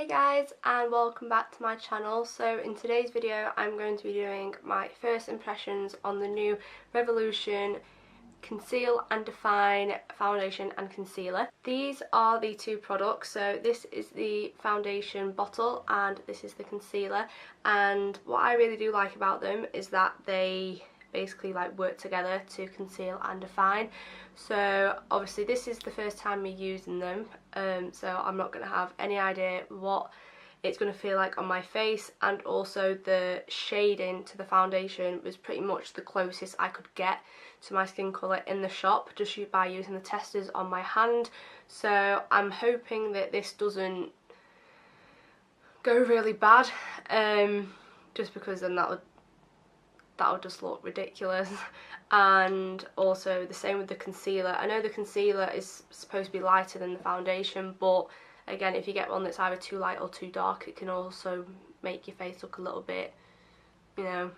Hey guys, and welcome back to my channel. So in today's video I'm going to be doing my first impressions on the new Revolution Conceal and Define foundation and concealer. These are the two products, so this is the foundation bottle and this is the concealer, and what I really do like about them is that they basically like work together to conceal and define. So obviously this is the first time me using them, so I'm not going to have any idea what it's going to feel like on my face, and also the shading to the foundation was pretty much the closest I could get to my skin colour in the shop just by using the testers on my hand. So I'm hoping that this doesn't go really bad, just because then that would just look ridiculous. And also the same with the concealer. I know the concealer is supposed to be lighter than the foundation, but again, if you get one that's either too light or too dark, it can also make your face look a little bit, you know,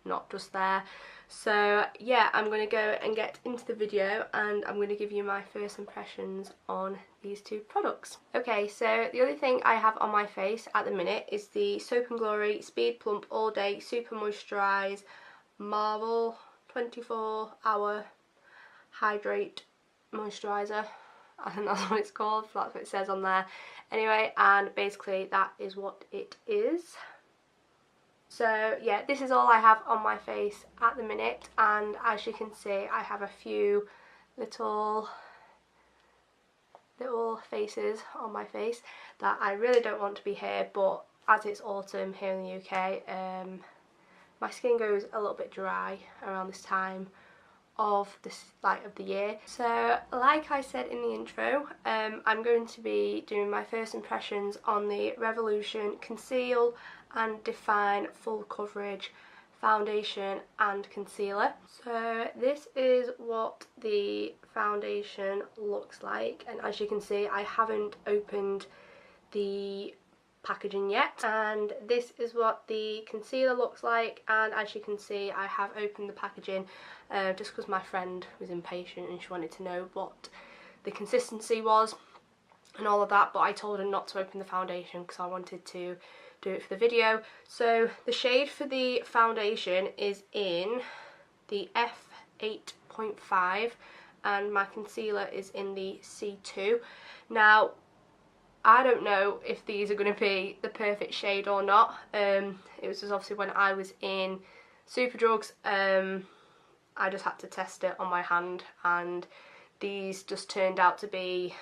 not just there. So yeah, I'm going to go and get into the video and I'm going to give you my first impressions on these two products. Okay, so the only thing I have on my face at the minute is the Soap & Glory Speed Plump All Day Super Moisturise Marble 24-hour Hydrate Moisturiser. I think that's what it's called, that's what it says on there. Anyway, and basically that is what it is. So yeah, this is all I have on my face at the minute, and as you can see I have a few little faces on my face that I really don't want to be here, but as it's autumn here in the UK, my skin goes a little bit dry around this time of the year. So like I said in the intro, I'm going to be doing my first impressions on the Revolution Conceal and Define Full Coverage foundation and concealer. So this is what the foundation looks like, and as you can see I haven't opened the packaging yet, and this is what the concealer looks like, and as you can see I have opened the packaging just because my friend was impatient and she wanted to know what the consistency was and all of that, but I told her not to open the foundation because I wanted to do it for the video. So the shade for the foundation is in the F8.5 and my concealer is in the C2. Now I don't know if these are going to be the perfect shade or not. It was just obviously when I was in Superdrugs, I just had to test it on my hand, and these just turned out to be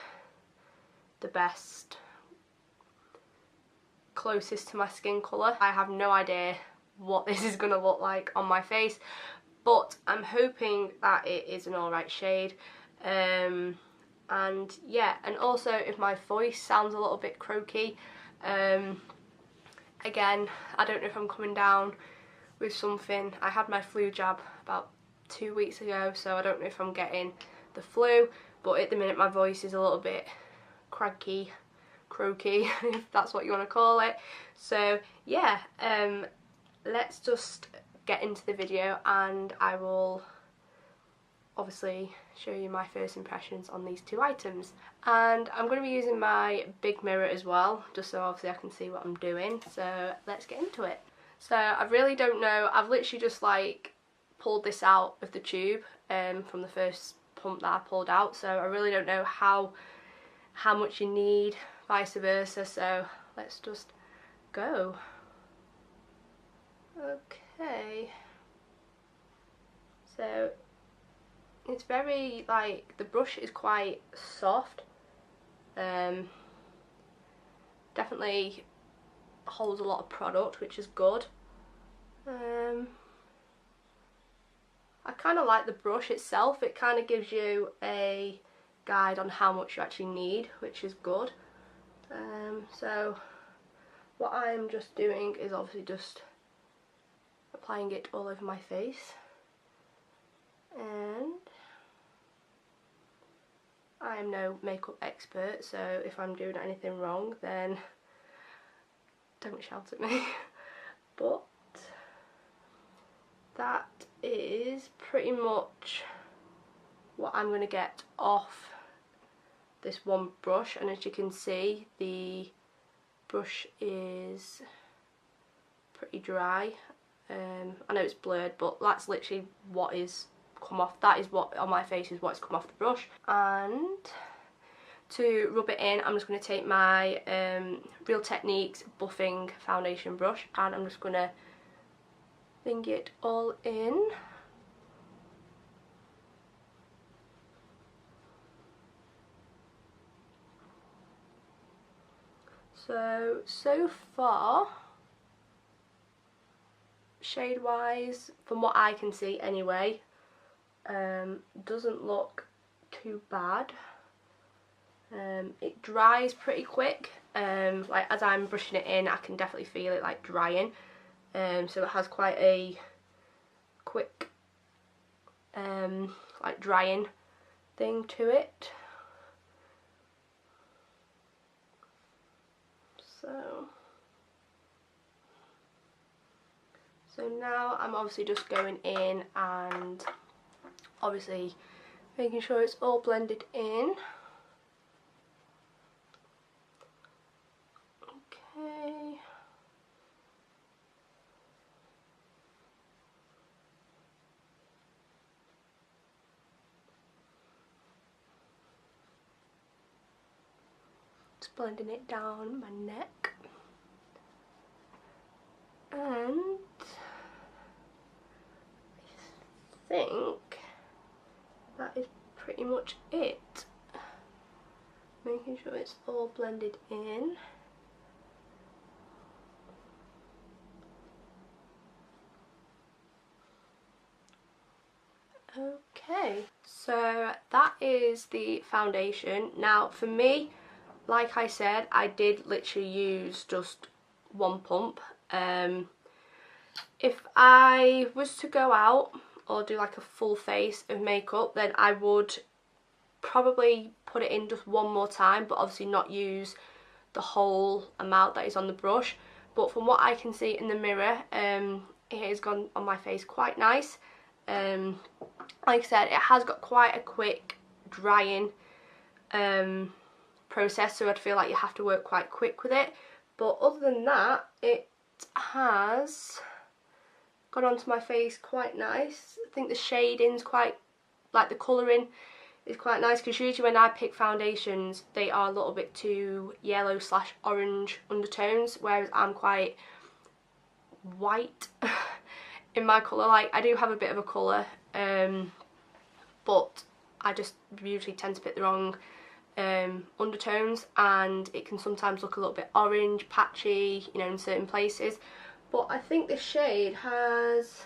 the best, closest to my skin colour. I have no idea what this is going to look like on my face, but I'm hoping that it is an alright shade. And yeah, and also if my voice sounds a little bit croaky, again, I don't know if I'm coming down with something. I had my flu jab about 2 weeks ago, so I don't know if I'm getting the flu, but at the minute my voice is a little bit croaky, if that's what you want to call it. So yeah, let's just get into the video and I will obviously show you my first impressions on these two items. And I'm going to be using my big mirror as well, just so obviously I can see what I'm doing. So let's get into it. So I really don't know, I've literally just like pulled this out of the tube from the first pump that I pulled out, so I really don't know how much you need, vice versa, so let's just go. Okay, so it's very, like, the brush is quite soft, definitely holds a lot of product, which is good. I kind of like the brush itself, it kind of gives you a guide on how much you actually need, which is good. So what I'm just doing is obviously just applying it all over my face, and I am no makeup expert, so if I'm doing anything wrong then don't shout at me. But that is pretty much what I'm going to get off this one brush, and as you can see the brush is pretty dry. I know it's blurred, but that's literally what is come off. That is what on my face is what's come off the brush. And to rub it in, I'm just going to take my Real Techniques buffing foundation brush, and I'm just going to bring it all in. So far, shade wise, from what I can see anyway, doesn't look too bad. It dries pretty quick, like as I'm brushing it in I can definitely feel it like drying, so it has quite a quick like drying thing to it. So now I'm obviously just going in and obviously making sure it's all blended in. Okay. Just blending it down my neck. And I think that is pretty much it. Making sure it's all blended in. Okay, so that is the foundation. Now for me, like I said, I did literally use just one pump. If I was to go out or do like a full face of makeup, then I would probably put it in just one more time, but obviously not use the whole amount that is on the brush. But from what I can see in the mirror, it has gone on my face quite nice. Like I said, it has got quite a quick drying process, so I'd feel like you have to work quite quick with it. But other than that, it has got onto my face quite nice. I think the shading's quite, like the colouring is quite nice, because usually when I pick foundations they are a little bit too yellow / orange undertones, whereas I'm quite white in my colour. Like I do have a bit of a colour, but I just usually tend to pick the wrong undertones, and it can sometimes look a little bit orange, patchy, you know, in certain places. But I think this shade has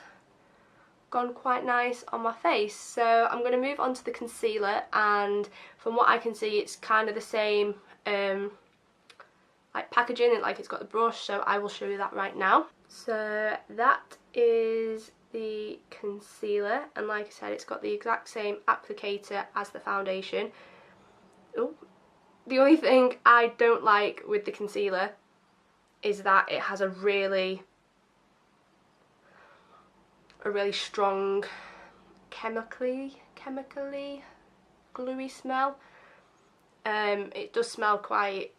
gone quite nice on my face. So I'm going to move on to the concealer, and from what I can see it's kind of the same like packaging, like it's got the brush, so I will show you that right now. So that is the concealer, and like I said, it's got the exact same applicator as the foundation. Oh, the only thing I don't like with the concealer is that it has a really strong chemically gluey smell. It does smell quite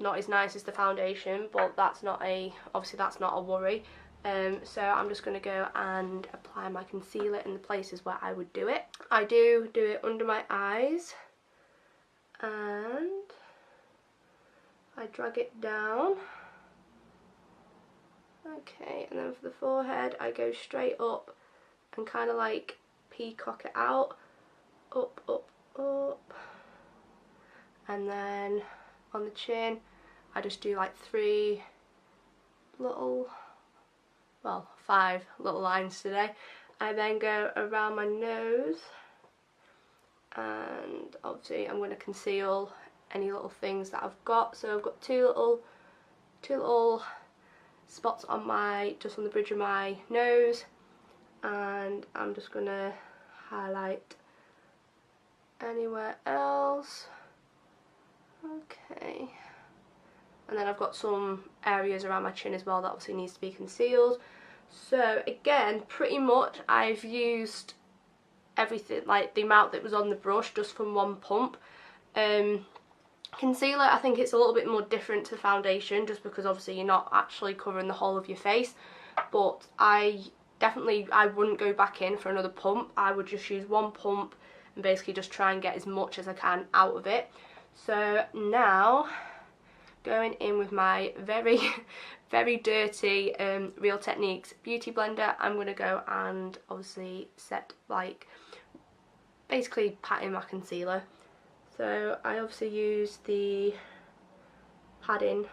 not as nice as the foundation, but that's not obviously that's not a worry. So I'm just going to go and apply my concealer in the places where I would do it. I do it under my eyes, and I drag it down. Okay, and then for the forehead I go straight up and kind of like peacock it out, up, up, up, and then on the chin I just do like 5 little lines today. I then go around my nose, and obviously I'm going to conceal any little things that I've got. So I've got two little spots on just on the bridge of my nose, and I'm just going to highlight anywhere else. Okay, and then I've got some areas around my chin as well that obviously needs to be concealed. So again, pretty much I've used everything, like the amount that was on the brush, just from one pump. Concealer, I think it's a little bit more different to foundation, just because obviously you're not actually covering the whole of your face. But I wouldn't go back in for another pump. I would just use one pump and basically just try and get as much as I can out of it. So now, going in with my very very dirty Real Techniques beauty blender, I'm going to go and obviously set, like, basically pat in my concealer. So I obviously use the padding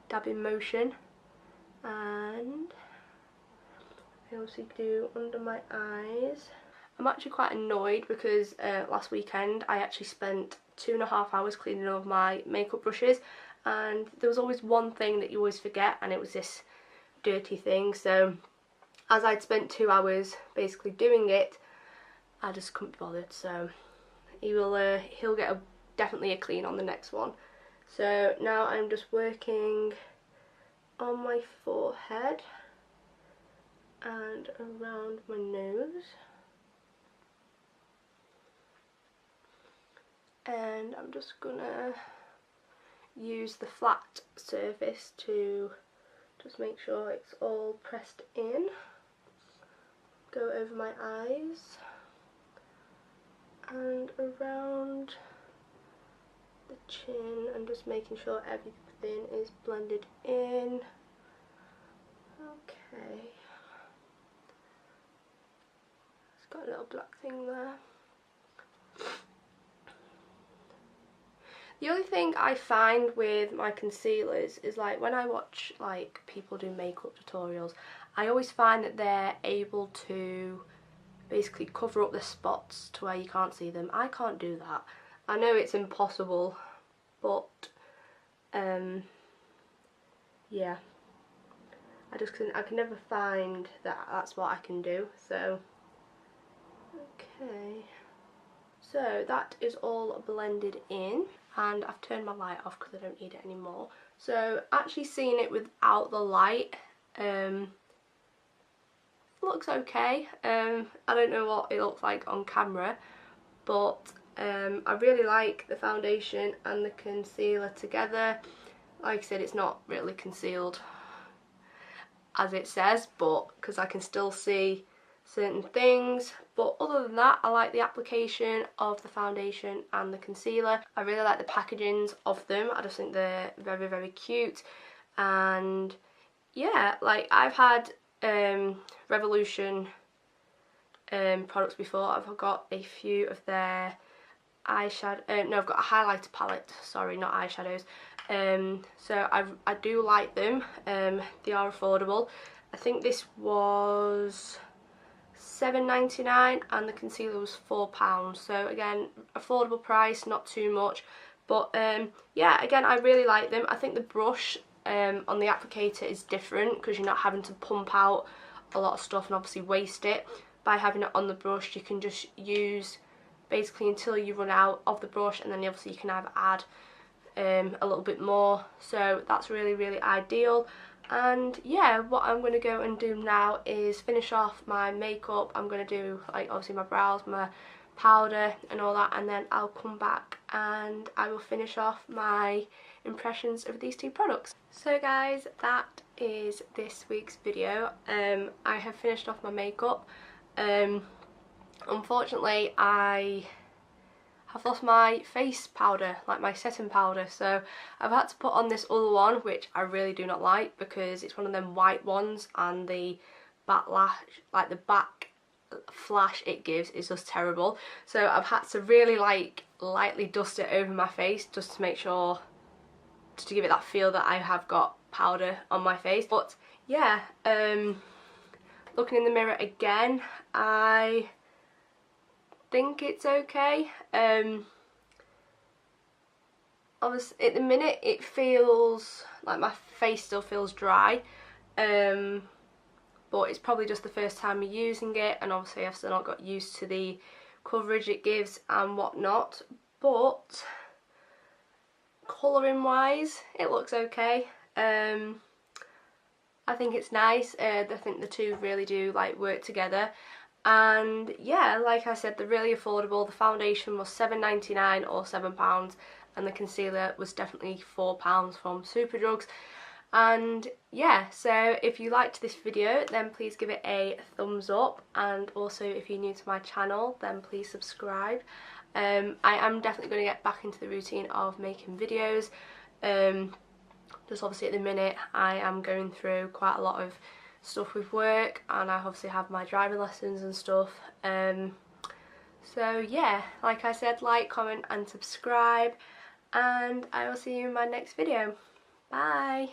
dabbing motion, and I also do under my eyes. I'm actually quite annoyed because last weekend I actually spent 2.5 hours cleaning all of my makeup brushes, and there was always one thing that you always forget, and it was this dirty thing. So as I'd spent 2 hours basically doing it, I just couldn't be bothered. So he'll get definitely a clean on the next one. So now I'm just working on my forehead and around my nose, and I'm just gonna use the flat surface to just make sure it's all pressed in. Go over my eyes and around the chin, and just making sure everything is blended in. Okay, it's got a little black thing there. The only thing I find with my concealers is, like, when I watch like people do makeup tutorials, I always find that they're able to basically cover up the spots to where you can't see them. I can't do that. I know it's impossible, but yeah, I can never find that that's what I can do. So okay, so that is all blended in, and I've turned my light off because I don't need it anymore. So actually seeing it without the light looks okay. I don't know what it looks like on camera, but I really like the foundation and the concealer together. Like I said, it's not really concealed as it says, but because I can still see certain things. But other than that, I like the application of the foundation and the concealer. I really like the packagings of them. I just think they're very, very cute. And yeah, like, I've had Revolution products before. I've got a few of their eyeshadow, no, I've got a highlighter palette, sorry, not eyeshadows. So I do like them. They are affordable. I think this was £7.99 and the concealer was £4. So again, affordable price, not too much. But yeah, again, I really like them. I think the brush on the applicator is different because you're not having to pump out a lot of stuff and obviously waste it. By having it on the brush, you can just use basically until you run out of the brush, and then obviously you can either add a little bit more. So that's really, really ideal. And yeah, what I'm going to go and do now is finish off my makeup. I'm going to do, like, obviously my brows, my powder and all that, and then I'll come back and I will finish off my impressions of these two products. So guys, that is this week's video. I have finished off my makeup. Unfortunately, I have lost my face powder, like my setting powder, so I've had to put on this other one, which I really do not like because it's one of them white ones, and the backlash, like the back flash it gives, is just terrible. So I've had to really, like, lightly dust it over my face just to make sure, just to give it that feel that I have got powder on my face. But yeah, looking in the mirror again, I think it's okay. Obviously at the minute it feels like my face still feels dry, but it's probably just the first time I'm using it, and obviously I've still not got used to the coverage it gives and whatnot. But colouring wise, it looks okay. I think it's nice. I think the two really do, like, work together. And yeah, like I said, they're really affordable. The foundation was £7.99 or £7, and the concealer was definitely £4 from Superdrugs. And yeah, so if you liked this video then please give it a thumbs up, and also if you're new to my channel then please subscribe. I am definitely going to get back into the routine of making videos. Just obviously at the minute I am going through quite a lot of stuff with work, and I obviously have my driving lessons and stuff. So yeah, like I said, like, comment and subscribe, and I will see you in my next video. Bye!